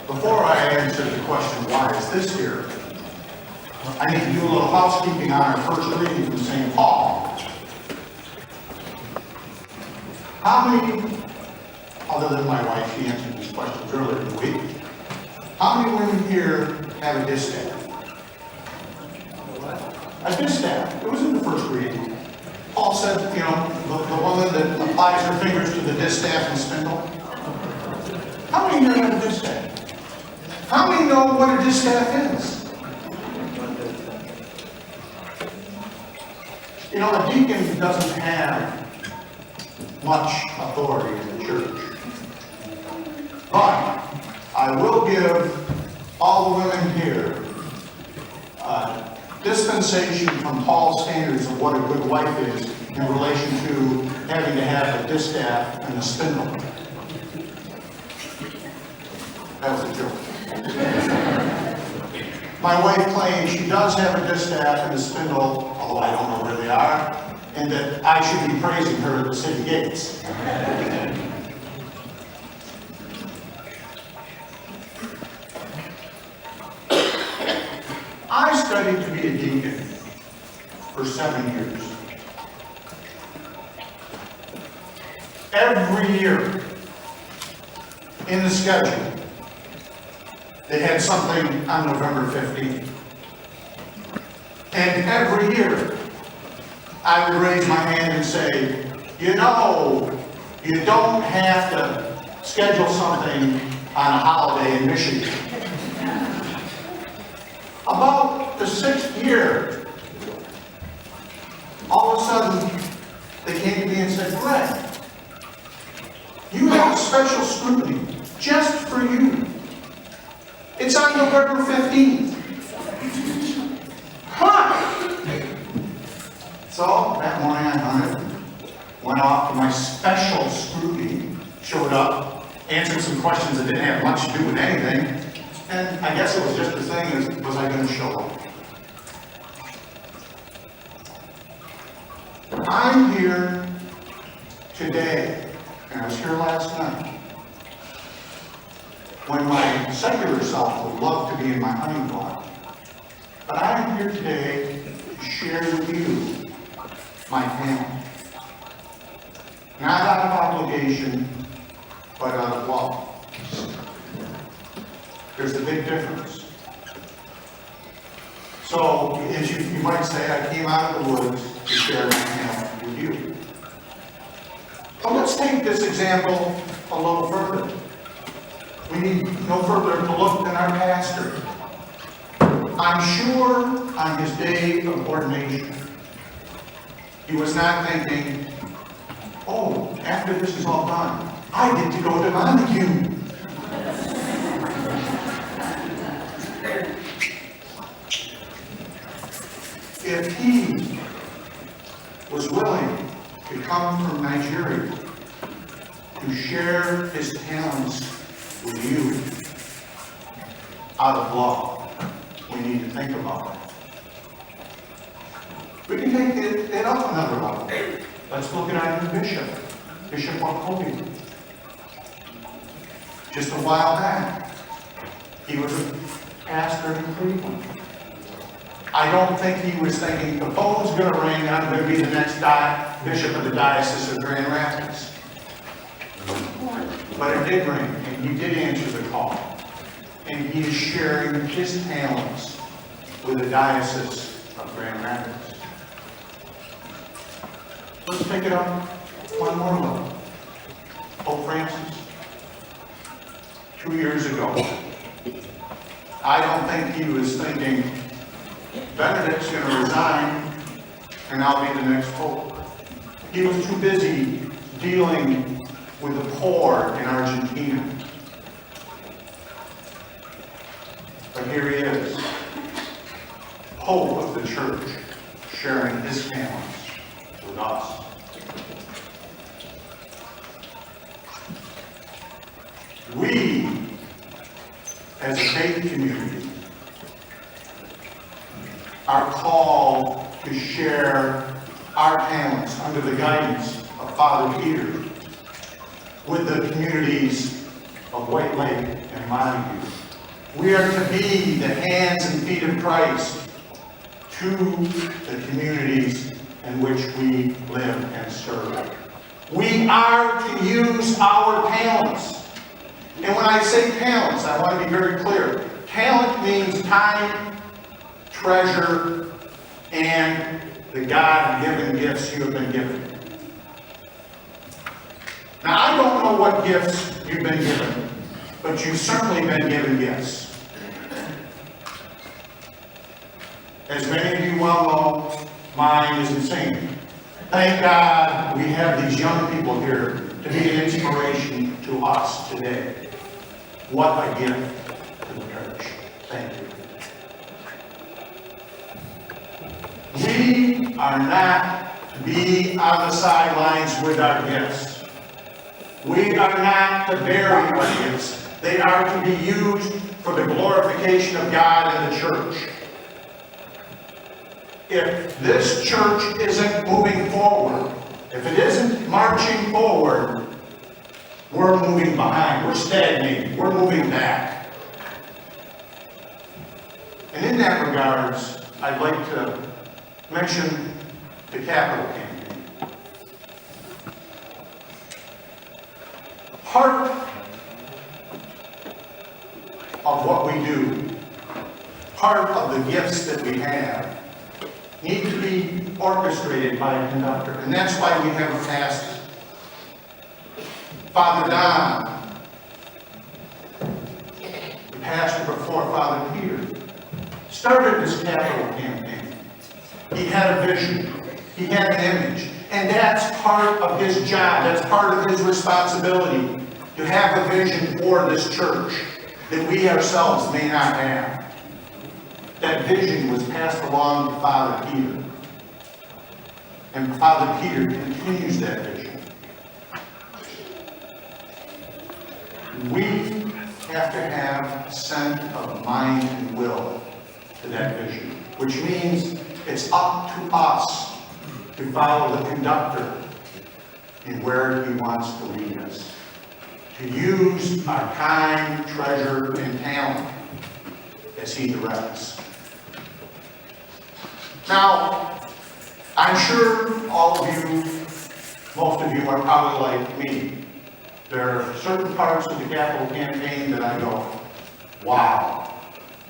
Before I answer the question, why is this here? I need to do a little housekeeping on our first reading from St. Paul. How many, other than my wife, she answered these questions earlier in the week, how many women here have a distaff? A distaff. It was in the first reading. Paul said, you know, the woman that applies her fingers to the distaff and spindle. How many here have a distaff? How many know what a distaff is? You know, a deacon doesn't have much authority in the church. But I will give all the women here dispensation from Paul's standards of what a good wife is in relation to having to have a distaff and a spindle. That was a joke. My wife claims she does have a distaff and a spindle, although I don't know where they are, and that I should be praising her at the city gates. I studied to be a deacon for 7 years. Every year in the schedule, they had something on November 15th. And every year, I would raise my hand and say, you know, you don't have to schedule something on a holiday in Michigan. About the 6th year, all of a sudden, they came to me and said, Greg, you have a special scrutiny just for you. It's on November 15th. Huh! So, that morning I hunted, went off to my special scrutiny, showed up, answered some questions that didn't have much to do with anything, and I guess it was just the thing as, was I going to show up? I'm here today, and I was here last night, when my secular self would love to be in my hunting blind. But I'm here today to share with you my talent. Not out of obligation, but out of love. There's a big difference. So, as you might say, I came out of the woods to share my talent with you. But let's take this example a little further. We need no further to look than our pastor. I'm sure on his day of ordination, he was not thinking, oh, after this is all done, I get to go to Montague. If he was willing to come from Nigeria to share his talents with you out of love, we need to think about it. We can take it up another level. Let's look at our new bishop, Bishop Wakobi. Just a while back, he was a pastor in Cleveland. I don't think he was thinking, the phone's going to ring, I'm going to be the next bishop of the Diocese of Grand Rapids. But it did ring, and he did answer the call. And he is sharing his talents with the Diocese of Grand Rapids. Let's take it up one more level. Pope Francis, 2 years ago, I don't think he was thinking, Benedict's going to resign, and I'll be the next pope. He was too busy dealing with the poor in Argentina. But here he is, Pope of the Church, sharing his talents with us. We, as a faith community, are called to share our talents under the guidance of Father Peter with the communities of White Lake and Montague. We are to be the hands and feet of Christ to the communities in which we live and serve. We are to use our talents. And when I say talents, I want to be very clear. Talent means time, treasure, and the God-given gifts you have been given. Now, I don't know what gifts you've been given, but you've certainly been given gifts. As many of you well know, mine is insane. Thank God we have these young people here to be an inspiration to us today. What a gift to the church. Thank you. We are not to be on the sidelines with our gifts. We are not to bury our gifts. They are to be used for the glorification of God and the church. If this church isn't moving forward, if it isn't marching forward, we're moving behind, we're stagnating, we're moving back. And in that regards, I'd like to mention the capital campaign. Part of what we do, part of the gifts that we have, need to be orchestrated by a conductor. And that's why we have a pastor. Father Don, the pastor before Father Peter, started this capital campaign. He had a vision. He had an image. And that's part of his job. That's part of his responsibility, to have a vision for this church that we ourselves may not have. That vision was passed along to Father Peter. And Father Peter continues that vision. We have to have assent of mind and will to that vision, which means it's up to us to follow the conductor in where he wants to lead us. To use our time, treasure, and talent as he directs. Now, I'm sure all of you, most of you are probably like me. There are certain parts of the capital campaign that I go, wow,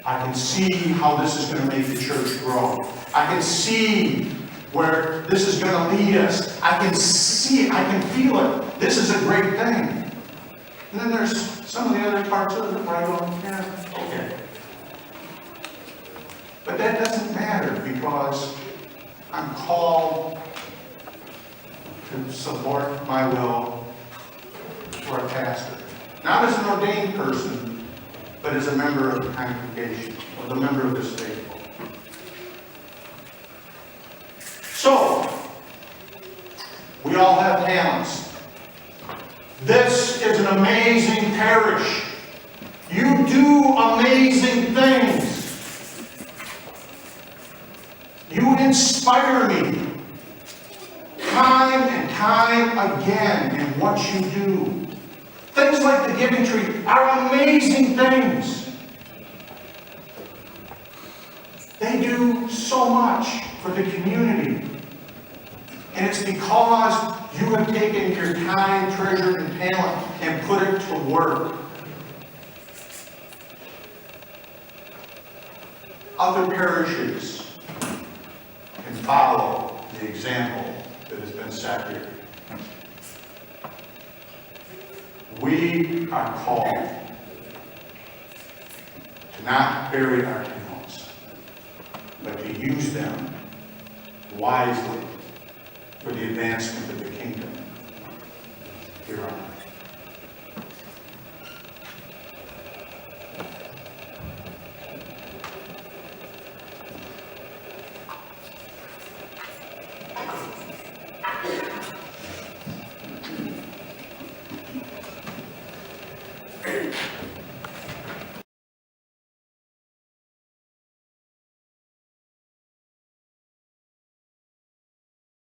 I can see how this is going to make the church grow. I can see where this is going to lead us. I can see it, I can feel it. This is a great thing. And then there's some of the other parts of it where I go, yeah, okay. But that doesn't matter because I'm called to support my will for a pastor. Not as an ordained person, but as a member of the congregation, or the member of this faithful. So, we all have talents. This is an amazing parish. You do amazing things. You inspire me time and time again in what you do. Things like the Giving Tree are amazing things. They do so much for the community. And it's because you have taken your time, treasure, and talent and put it to work. Other parishes can follow the example that has been set here. We are called to not bury our talents, but to use them wisely for the advancement of the kingdom here on earth.